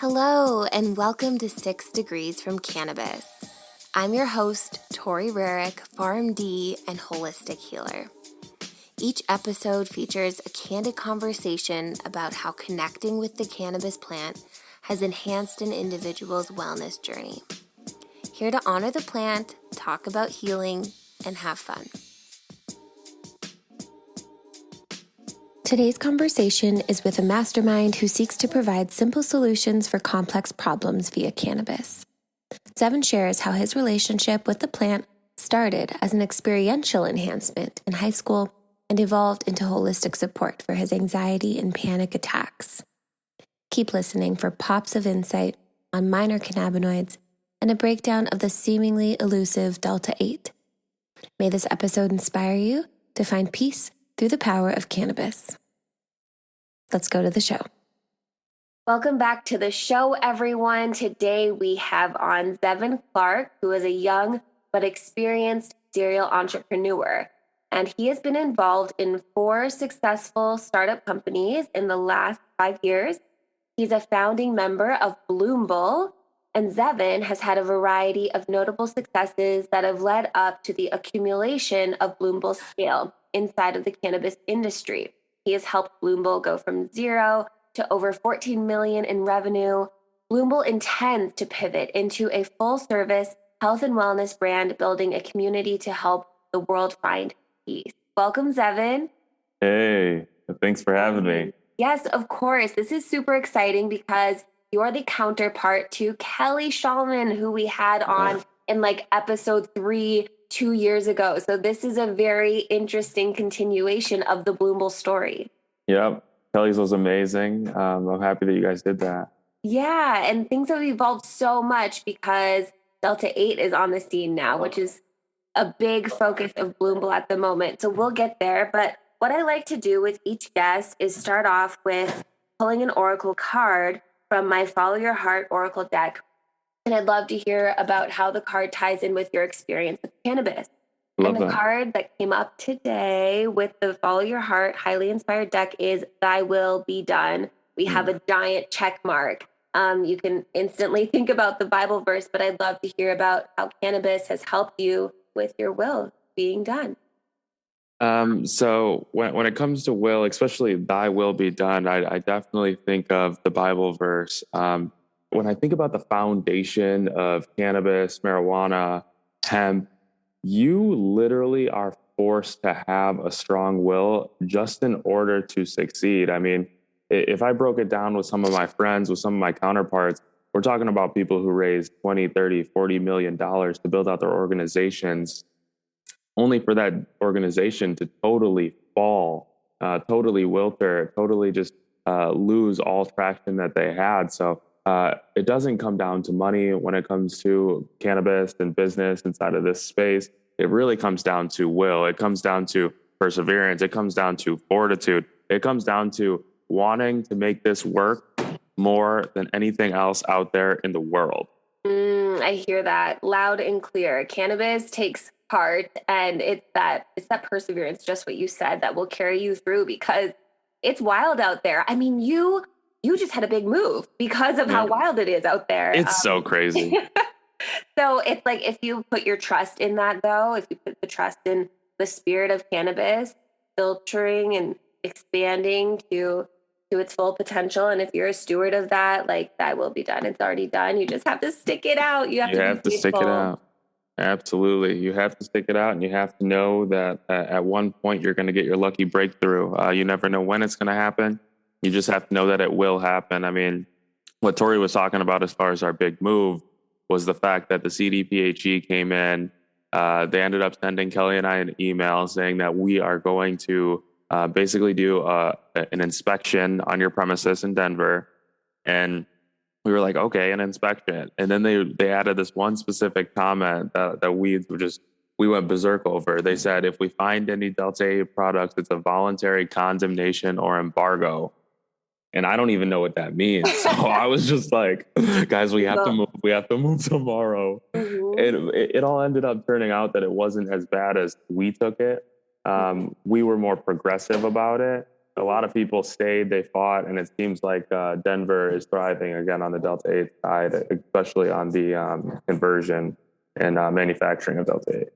Hello, and welcome to 6 Degrees from Cannabis. I'm your host, Tori Rerick, PharmD and holistic healer. Each episode features a candid conversation about how connecting with the cannabis plant has enhanced an individual's wellness journey. Here to honor the plant, talk about healing, and have fun. Today's conversation is with a mastermind who seeks to provide simple solutions for complex problems via cannabis. Zevin shares how his relationship with the plant started as an experiential enhancement in high school and evolved into holistic support for his anxiety and panic attacks. Keep listening for pops of insight on minor cannabinoids and a breakdown of the seemingly elusive Delta 8. May this episode inspire you to find peace through the power of cannabis. Let's go to the show. Welcome back to the show, everyone. Today we have on Zevin Clark, who is a young but experienced serial entrepreneur. And he has been involved in 4 successful startup companies in the last 5 years. He's a founding member of Bloomble, and Zevin has had a variety of notable successes that have led up to the accumulation of Bloomble's scale inside of the cannabis industry. He has helped Bloomble go from 0 to over 14 million in revenue. Bloomble intends to pivot into a full-service health and wellness brand, building a community to help the world find peace. Welcome, Zevin. Hey, thanks for having me. Yes, of course. This is super exciting because you're the counterpart to Kelly Shulman, who we had on in episode 3 2 years ago. So this is a very interesting continuation of the Bloomble story. Yep. Kelly's was amazing. I'm happy that you guys did that. Yeah. And things have evolved so much because Delta 8 is on the scene now, which is a big focus of Bloomble at the moment. So we'll get there. But what I like to do with each guest is start off with pulling an oracle card from my Follow Your Heart oracle deck. And I'd love to hear about how the card ties in with your experience with cannabis. Love and the that. card that came up today with the Follow Your Heart highly inspired deck is Thy Will Be Done. We have a giant check mark. You can instantly think about the Bible verse, but I'd love to hear about how cannabis has helped you with your will being done. So when it comes to will, especially Thy Will Be Done, I definitely think of the Bible verse. When I think about the foundation of cannabis, marijuana, hemp, you literally are forced to have a strong will just in order to succeed. I mean, if I broke it down with some of my friends, with some of my counterparts, we're talking about people who raised 20, 30, 40 million dollars to build out their organizations, only for that organization to totally fall, totally wilter, totally just lose all traction that they had. So it doesn't come down to money when it comes to cannabis and business inside of this space. It really comes down to will. It comes down to perseverance. It comes down to fortitude. It comes down to wanting to make this work more than anything else out there in the world. I hear that loud and clear. Cannabis takes heart, and it's that perseverance, just what you said, that will carry you through because it's wild out there. I mean, you just had a big move because of how wild it is out there. It's so crazy. So it's like if you put your trust in that, though, if you put the trust in the spirit of cannabis, filtering and expanding to its full potential, and if you're a steward of that, that will be done. It's already done. You just have to stick it out. You have to stick it out. Absolutely. You have to stick it out, and you have to know that at one point you're going to get your lucky breakthrough. You never know when it's going to happen. You just have to know that it will happen. I mean, what Tori was talking about as far as our big move was the fact that the CDPHE came in. They ended up sending Kelly and I an email saying that we are going to basically do an inspection on your premises in Denver. And we were like, okay, an inspection. And then they added this one specific comment that we went berserk over. They said, if we find any Delta 8 products, it's a voluntary condemnation or embargo. And I don't even know what that means. So I was just like, guys, we have to move. We have to move tomorrow. Mm-hmm. It all ended up turning out that it wasn't as bad as we took it. We were more progressive about it. a lot of people stayed, they fought, and it seems like Denver is thriving again on the Delta 8 side, especially on the conversion and manufacturing of Delta 8.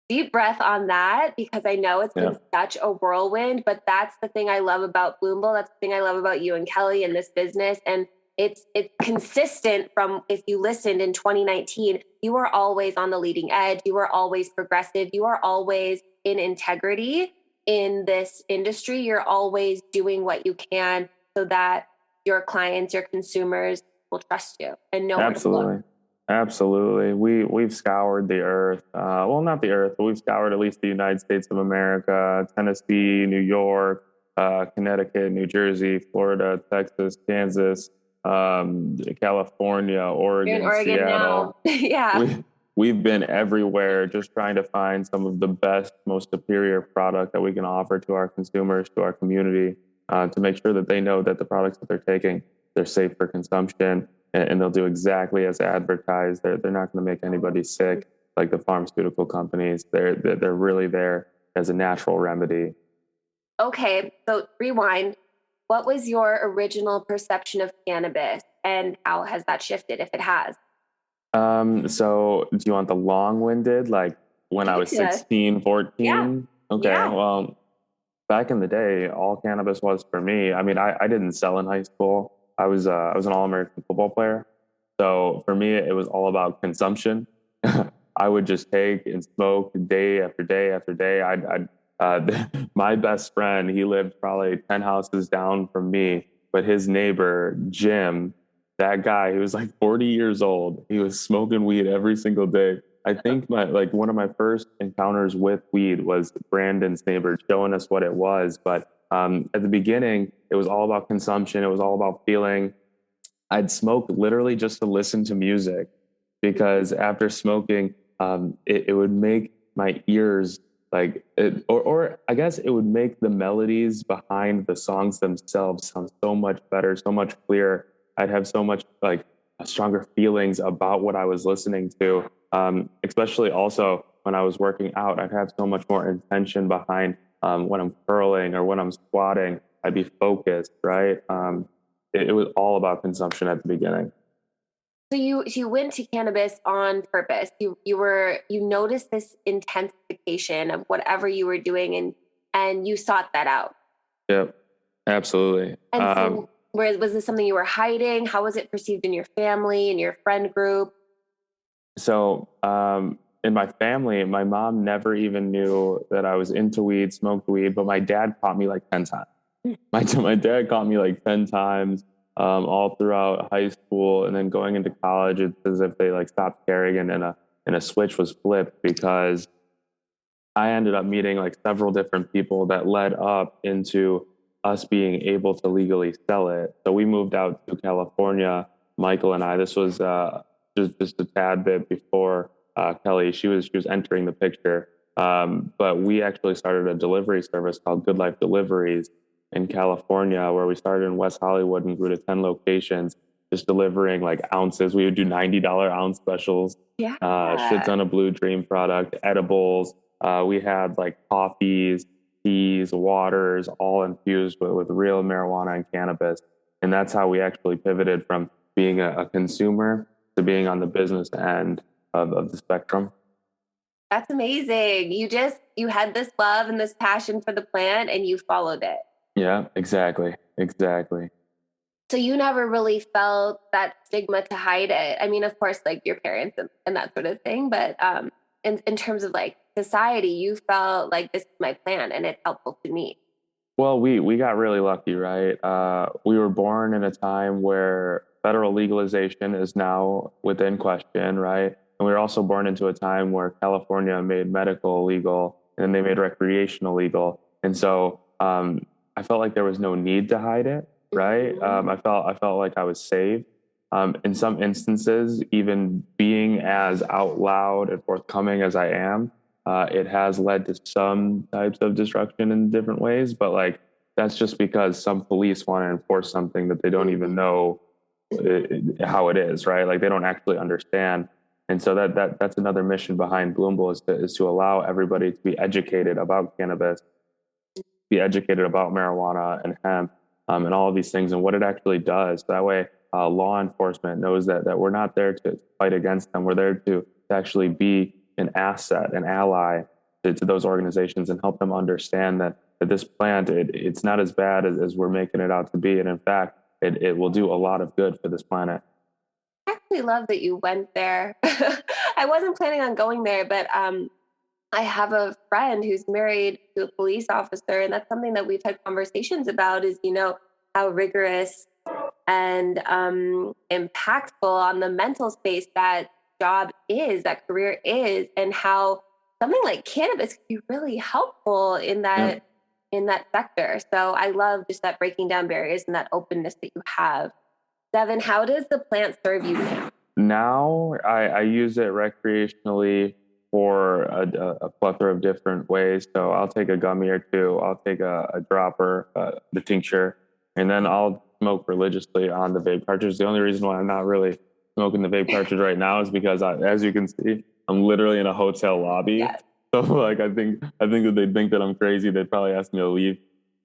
Deep breath on that, because I know it's been such a whirlwind, but that's the thing I love about Bloomble. That's the thing I love about you and Kelly and this business. And it's consistent from, if you listened in 2019, you were always on the leading edge. You were always progressive. You are always in integrity in this industry. You're always doing what you can so that your clients, your consumers will trust you and know where to look. Absolutely. We've scoured the earth. Well, not the earth, but we've scoured at least the United States of America, Tennessee, New York, Connecticut, New Jersey, Florida, Texas, Kansas, California, Oregon, Seattle. Yeah. We've been everywhere just trying to find some of the best, most superior product that we can offer to our consumers, to our community, to make sure that they know that the products that they're taking, they're safe for consumption, and they'll do exactly as advertised. They're not going to make anybody sick like the pharmaceutical companies. They're really there as a natural remedy. Okay, so rewind. What was your original perception of cannabis, and how has that shifted, if it has? So do you want the long-winded, like when I was 16, 14? Yeah. Okay, yeah. Well, back in the day, all cannabis was for me. I mean, I didn't sell in high school. I was an All-American football player. So for me, it was all about consumption. I would just take and smoke day after day after day. My best friend, he lived probably 10 houses down from me, but his neighbor, Jim, that guy, he was like 40 years old. He was smoking weed every single day. I think one of my first encounters with weed was Brandon's neighbor showing us what it was. But at the beginning, it was all about consumption. It was all about feeling. I'd smoke literally just to listen to music, because after smoking, it would make my ears or I guess it would make the melodies behind the songs themselves sound so much better, so much clearer. I'd have so much stronger feelings about what I was listening to. Especially also when I was working out, I'd have so much more intention behind when I'm curling or when I'm squatting. I'd be focused, right? It was all about consumption at the beginning. So you went to cannabis on purpose. You noticed this intensification of whatever you were doing, and you sought that out. Yep, absolutely. And so, was this something you were hiding? How was it perceived in your family, in your friend group? So, in my family, my mom never even knew that I was into weed, smoked weed, but my dad caught me like 10 times. My dad caught me like 10 times, all throughout high school, and then going into college. It's as if they stopped caring, and a switch was flipped, because I ended up meeting several different people that led up into us being able to legally sell it. So we moved out to California, Michael and I. This was just a tad bit before Kelly. She was entering the picture, but we actually started a delivery service called Good Life Deliveries in California, where we started in West Hollywood and grew to 10 locations, just delivering ounces. We would do $90 ounce specials, shit ton of Blue Dream product, edibles. We had coffees, teas, waters, all infused with real marijuana and cannabis. And that's how we actually pivoted from being a consumer to being on the business end of the spectrum. That's amazing. You had this love and this passion for the plant, and you followed it. Yeah, exactly. So you never really felt that stigma to hide it. I mean, of course, your parents and that sort of thing, but in terms of society, you felt like this is my plan and it's helpful to me. Well, we got really lucky, right? We were born in a time where federal legalization is now within question, right? And we were also born into a time where California made medical legal and they made recreational legal. And so I felt like there was no need to hide it, right? I felt like I was safe. In some instances, even being as out loud and forthcoming as I am, it has led to some types of destruction in different ways, but that's just because some police want to enforce something that they don't even know how it is, right? They don't actually understand. And so that's another mission behind Bloomble is to allow everybody to be educated about cannabis be educated about marijuana and hemp and all of these things and what it actually does. That way, law enforcement knows that we're not there to fight against them. We're there to actually be an asset, an ally to those organizations and help them understand that this plant, it's not as bad as we're making it out to be. And in fact, it will do a lot of good for this planet. I actually love that you went there. I wasn't planning on going there, but I have a friend who's married to a police officer, and that's something that we've had conversations about is, how rigorous and impactful on the mental space that job is, that career is, and how something like cannabis can be really helpful in that sector. So I love just that breaking down barriers and that openness that you have. Zevin, how does the plant serve you now? Now I use it recreationally for a plethora of different ways. So I'll take a gummy or two, I'll take a dropper, the tincture, and then I'll smoke religiously on the vape cartridge. The only reason why I'm not really smoking the vape cartridge right now is because as you can see, I'm literally in a hotel lobby. Yes. So like, I think that they'd think that I'm crazy. They'd probably ask me to leave.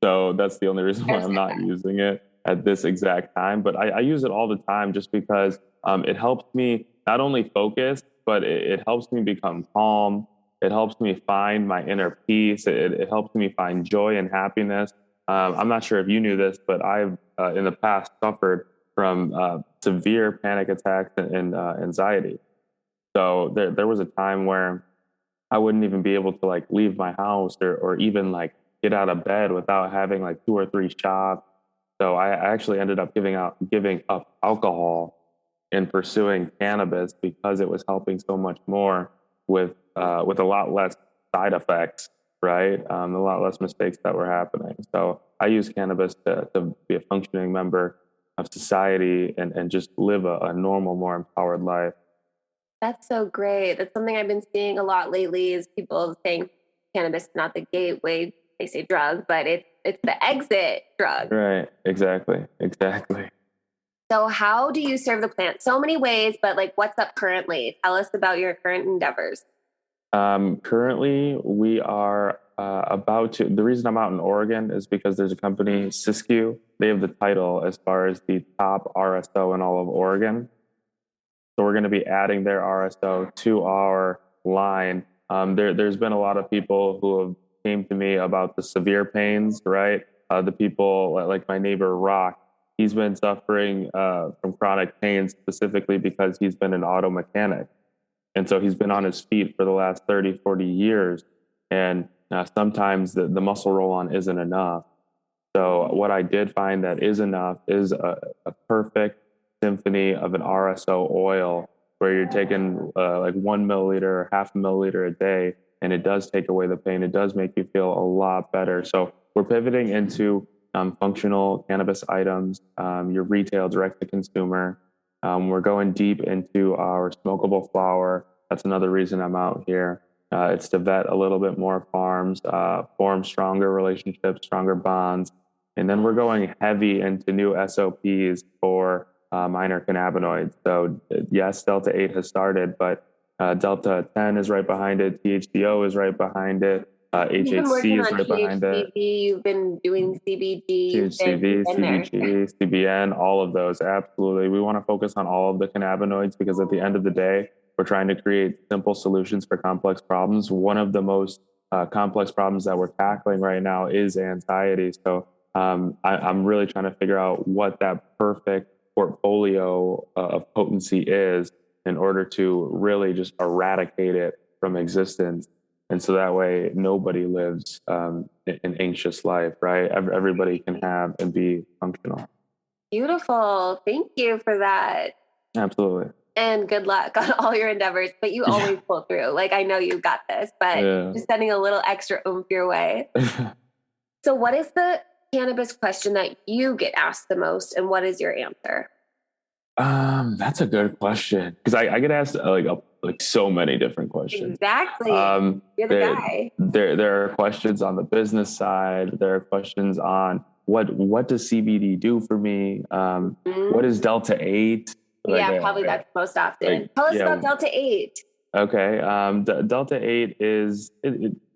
So that's the only reason why I'm not using it at this exact time. But I use it all the time just because it helps me not only focus, but it helps me become calm. It helps me find my inner peace. It helps me find joy and happiness. I'm not sure if you knew this, but I've in the past suffered from severe panic attacks and anxiety. So there was a time where I wouldn't even be able to like leave my house or even like get out of bed without having like 2 or 3 shots. So I actually ended up giving up alcohol and pursuing cannabis because it was helping so much more with a lot less side effects, right? A lot less mistakes that were happening. So I use cannabis to be a functioning member of society and just live a normal, more empowered life. That's so great. That's something I've been seeing a lot lately is people saying cannabis is not the gateway, they say drug, but it's the exit drug. Right. Exactly. So how do you serve the plant? So many ways, but like what's up currently? Tell us about your current endeavors. Currently, we are the reason I'm out in Oregon is because there's a company, Siskiyou. They have the title as far as the top RSO in all of Oregon. So we're going to be adding their RSO to our line. There's been a lot of people who have came to me about the severe pains, right? The people like my neighbor Rock, he's been suffering from chronic pain specifically because he's been an auto mechanic. And so he's been on his feet for the last 30, 40 years. And sometimes the muscle roll on isn't enough. So what I did find that is enough is a perfect symphony of an RSO oil where you're taking like 1 milliliter or half a milliliter a day. And it does take away the pain. It does make you feel a lot better. So we're pivoting into functional cannabis items, your retail direct to consumer. We're going deep into our smokable flower. That's another reason I'm out here. It's to vet a little bit more farms, form stronger relationships, stronger bonds. And then we're going heavy into new SOPs for minor cannabinoids. So yes, Delta 8 has started, but Delta 10 is right behind it. THCO is right behind it. HHC is right behind it. You've been doing CBD. THCV, CBG, CBN, all of those. Absolutely. We want to focus on all of the cannabinoids because at the end of the day, we're trying to create simple solutions for complex problems. One of the most complex problems that we're tackling right now is anxiety. So I'm really trying to figure out what that perfect portfolio of potency is in order to really just eradicate it from existence. And so that way, nobody lives an anxious life, right? Everybody can have and be functional. Beautiful. Thank you for that. Absolutely. And good luck on all your endeavors. But you always pull through. Like, I know you got this, but just sending a little extra oomph your way. So what is the cannabis question that you get asked the most, and what is your answer? That's a good question because I get asked like so many different questions. Exactly. You're the guy. There are questions on the business side. There are questions on what does CBD do for me? What is Delta 8? Probably that's most often. Tell us about Delta 8. Okay. Delta 8 is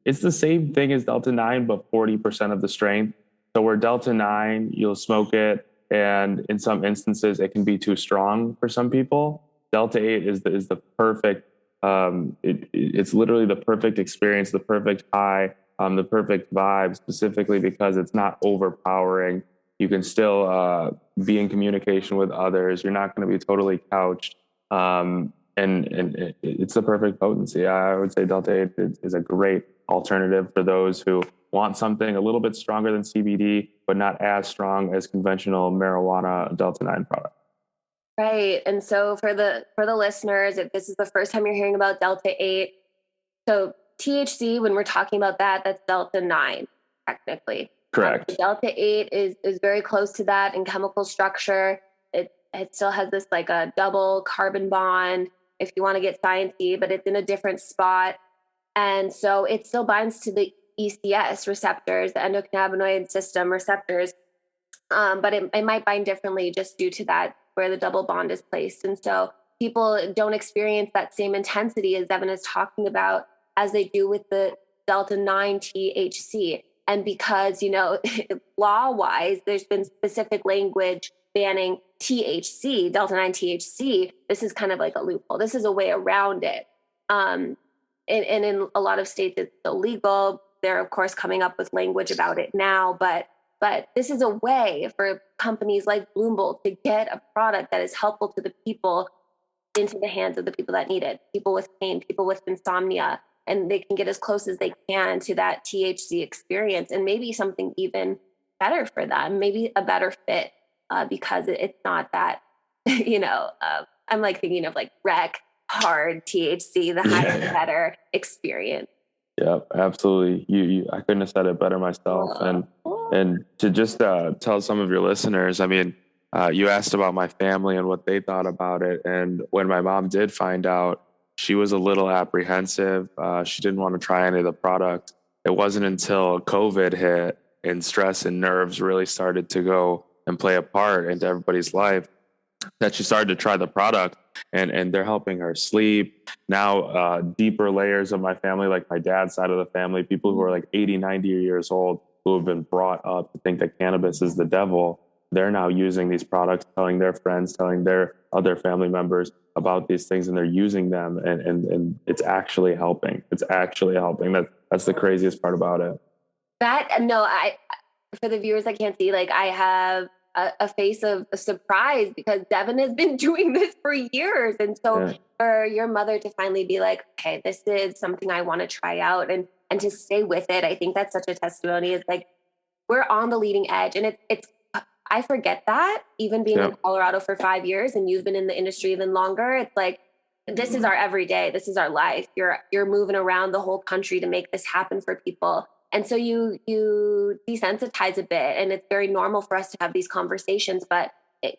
it's the same thing as Delta 9, but 40% of the strength. So where Delta 9, you'll smoke it, and in some instances, it can be too strong for some people. Delta 8 is the perfect, it's literally the perfect experience, the perfect high, the perfect vibe, specifically because it's not overpowering. You can still be in communication with others. You're not going to be totally couched. And it's the perfect potency. I would say Delta 8 is a great alternative for those who want something a little bit stronger than CBD, but not as strong as conventional marijuana Delta 9 product. Right. And so for the listeners, if this is the first time you're hearing about Delta 8, so THC, when we're talking about that, that's Delta 9, technically. Correct. Delta 8 is very close to that in chemical structure. It still has this like a double carbon bond, if you want to get sciencey, but it's in a different spot. And so it still binds to the ECS receptors, the endocannabinoid system receptors. But it might bind differently just due to that, where the double bond is placed. And so people don't experience that same intensity as Zevin is talking about as they do with the Delta 9 THC. And because, law-wise, there's been specific language banning THC, Delta 9 THC, this is kind of like a loophole. This is a way around it. And in a lot of states, it's illegal. They're, of course, coming up with language about it now. But this is a way for companies like Bloomble to get a product that is helpful to the people into the hands of the people that need it, people with pain, people with insomnia, and they can get as close as they can to that THC experience and maybe something even better for them, maybe a better fit because it's not that, I'm like thinking of like rec, hard THC, the higher, the better experience. Yep, absolutely. I couldn't have said it better myself. And to just tell some of your listeners, I mean, you asked about my family and what they thought about it. And when my mom did find out, she was a little apprehensive. She didn't want to try any of the products. It wasn't until COVID hit and stress and nerves really started to go and play a part into everybody's life that she started to try the product, and they're helping her sleep. Now, deeper layers of my family, like my dad's side of the family, people who are like 80, 90 years old, who have been brought up to think that cannabis is the devil, they're now using these products, telling their friends, telling their other family members about these things, and they're using them, and it's actually helping. It's actually helping. That's the craziest part about it. For the viewers that can't see, like I have a face of surprise because Zevin has been doing this for years. And so for your mother to finally be like, okay, this is something I want to try out and to stay with it. I think that's such a testimony. It's like, we're on the leading edge, and I forget that even being in Colorado for 5 years and you've been in the industry even longer. It's like, this is our everyday, this is our life. You're moving around the whole country to make this happen for people. And so you desensitize a bit, and it's very normal for us to have these conversations, but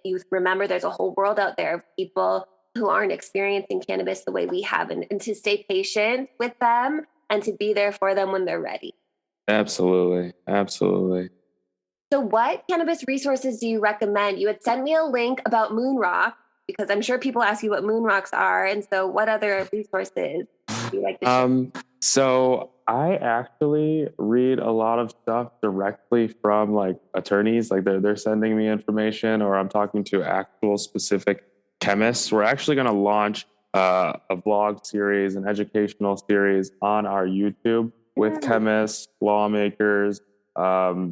you remember there's a whole world out there of people who aren't experiencing cannabis the way we have, and to stay patient with them and to be there for them when they're ready. Absolutely. Absolutely. So what cannabis resources do you recommend? You had sent me a link about moon rock, because I'm sure people ask you what moon rocks are. And so what other resources do you like to share? So I actually read a lot of stuff directly from like attorneys, like they're sending me information, or I'm talking to actual specific chemists. We're actually going to launch a vlog series, an educational series on our YouTube with chemists, lawmakers,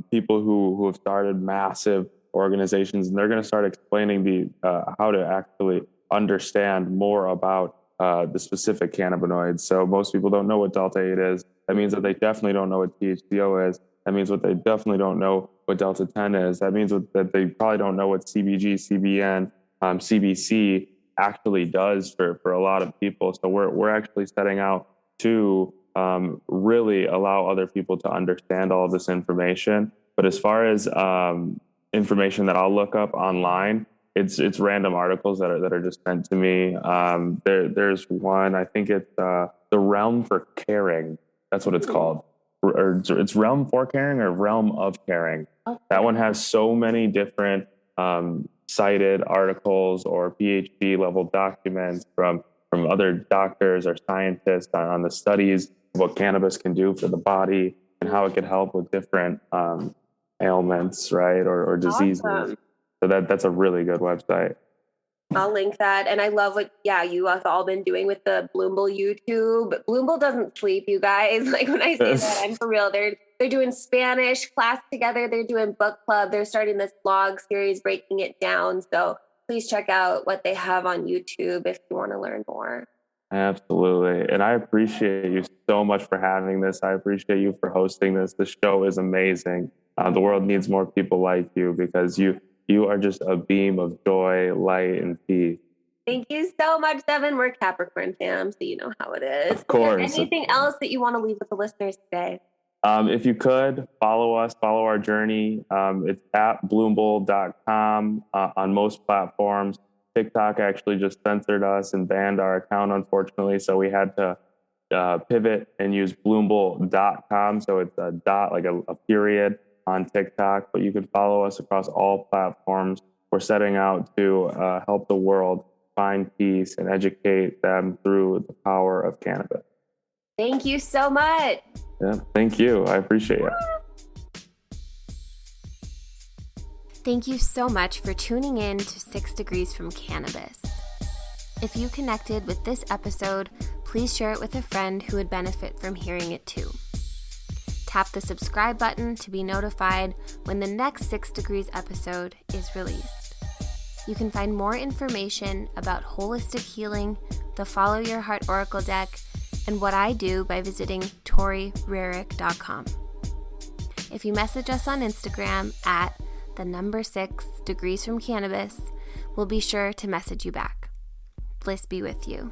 people who have started massive organizations, and they're going to start explaining how to actually understand more about the specific cannabinoids. So most people don't know what Delta 8 is. That means that they definitely don't know what THCO is. That means what they definitely don't know what Delta 10 is. That means that they probably don't know what CBG, CBN, CBC actually does for a lot of people. So we're actually setting out to really allow other people to understand all of this information. But as far as information that I'll look up online, it's random articles that are just sent to me. There's one, I think it's the Realm for Caring. That's what it's called. Or it's Realm for Caring or Realm of Caring. Okay. That one has so many different cited articles or PhD level documents from other doctors or scientists on the studies what cannabis can do for the body and how it could help with different ailments, right, or diseases. Awesome. So that's a really good website. I'll link that. And I love what, you have all been doing with the Bloomble YouTube. Bloomble doesn't sleep, you guys. Like when I say that, I'm for real. They're doing Spanish class together. They're doing book club. They're starting this blog series, breaking it down. So please check out what they have on YouTube if you want to learn more. Absolutely. And I appreciate you so much for having this. I appreciate you for hosting this. The show is amazing. The world needs more people like you because you are just a beam of joy, light, and peace. Thank you so much, Zevin. We're Capricorn fam, so you know how it is. Of course. Anything else that you want to leave with the listeners today? If you could, follow us, follow our journey. It's at bloomble.com on most platforms. TikTok actually just censored us and banned our account, unfortunately, so we had to pivot and use bloomble.com. So it's a dot, like a period on TikTok, but you can follow us across all platforms. We're setting out to help the world find peace and educate them through the power of cannabis. Thank you so much. Yeah, thank you. I appreciate it. Thank you so much for tuning in to 6 Degrees from Cannabis. If you connected with this episode, please share it with a friend who would benefit from hearing it too. Tap the subscribe button to be notified when the next 6 Degrees episode is released. You can find more information about holistic healing, the Follow Your Heart Oracle deck, and what I do by visiting ToriRerick.com. If you message us on Instagram at 6 Degrees from Cannabis, we'll be sure to message you back. Bliss be with you.